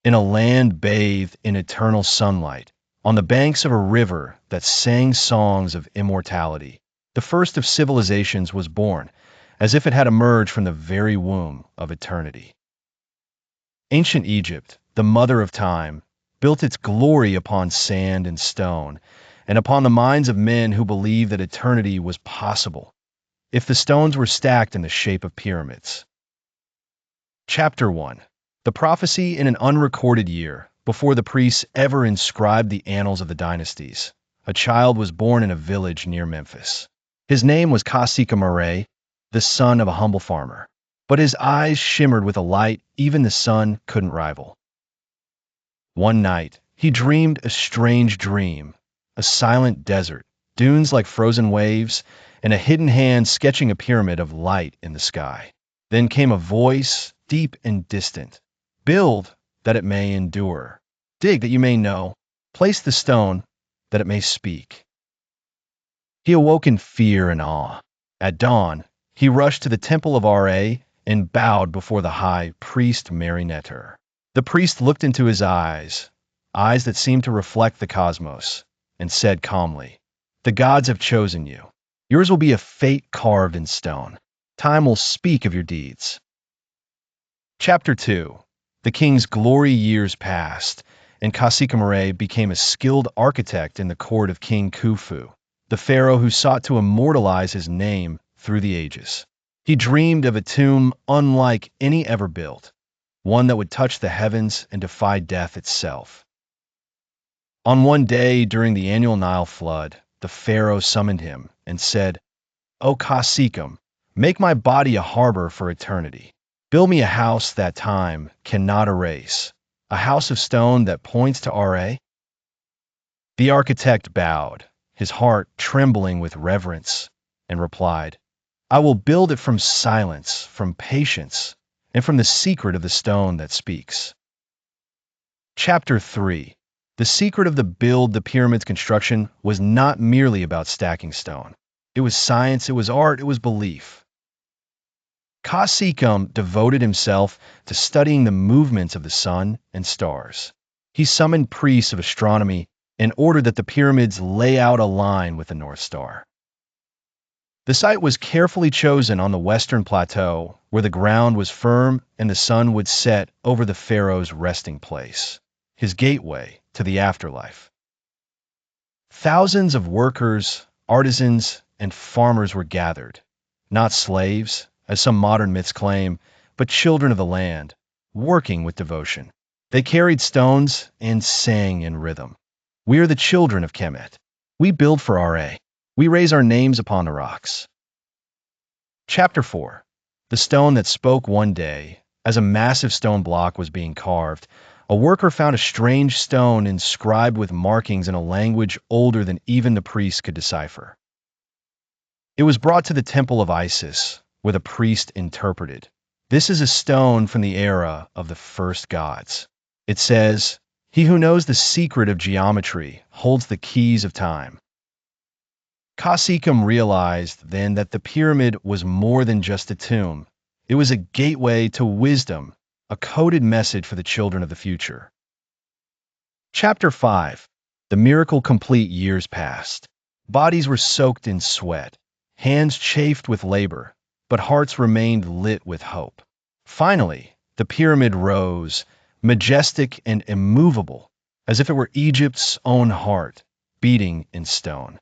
in a land bathed in eternal sunlight, on the banks of a river that sang songs of immortality. The first of civilizations was born, as if it had emerged from the very womb of eternity. Ancient Egypt, the mother of time, built its glory upon sand and stone, and upon the minds of men who believed that eternity was possible, if the stones were stacked in the shape of pyramids. Chapter 1. The prophecy in an unrecorded year, before the priests ever inscribed the annals of the dynasties. A child was born in a village near Memphis. His name was Kha-Sekhem-Ra, the son of a humble farmer. But his eyes shimmered with a light even the sun couldn't rival. One night, he dreamed a strange dream, a silent desert, dunes like frozen waves, and a hidden hand sketching a pyramid of light in the sky. Then came a voice, deep and distant. Build, that it may endure. Dig, that you may know. Place the stone, that it may speak. He awoke in fear and awe. At dawn, he rushed to the temple of Ra and bowed before the high priest Marionnetter. The priest looked into his eyes that seemed to reflect the cosmos, and said calmly, "The gods have chosen you. Yours will be a fate carved in stone. Time will speak of your deeds." Chapter 2. The king's glory years passed, and Kha-Sekhem-Ra became a skilled architect in the court of King Khufu, the pharaoh who sought to immortalize his name through the ages. He dreamed of a tomb unlike any ever built, one that would touch the heavens and defy death itself. On one day during the annual Nile flood, the pharaoh summoned him and said, "O Kha-Sekhem, make my body a harbor for eternity. Build me a house that time cannot erase, a house of stone that points to Ra." The architect bowed, his heart trembling with reverence, and replied, "I will build it from silence, from patience, and from the secret of the stone that speaks." Chapter 3. The secret of the pyramid's construction was not merely about stacking stone. It was science, it was art, it was belief. Kha-Sekhem devoted himself to studying the movements of the sun and stars. He summoned priests of astronomy and ordered that the pyramids lay out a line with the North Star. The site was carefully chosen on the western plateau, where the ground was firm and the sun would set over the pharaoh's resting place, his gateway to the afterlife. Thousands of workers, artisans, and farmers were gathered, not slaves, as some modern myths claim, but children of the land, working with devotion. They carried stones and sang in rhythm. "We are the children of Kemet. We build for Ra. We raise our names upon the rocks." Chapter 4. The stone that spoke. One day, as a massive stone block was being carved, a worker found a strange stone inscribed with markings in a language older than even the priests could decipher. It was brought to the temple of Isis, where the priest interpreted. "This is a stone from the era of the first gods." It says, "He who knows the secret of geometry holds the keys of time." Kha-Sekhem realized then that the pyramid was more than just a tomb. It was a gateway to wisdom, a coded message for the children of the future. Chapter 5. The miracle complete. Years passed. Bodies were soaked in sweat, hands chafed with labor, but hearts remained lit with hope. Finally, the pyramid rose, majestic and immovable, as if it were Egypt's own heart, beating in stone.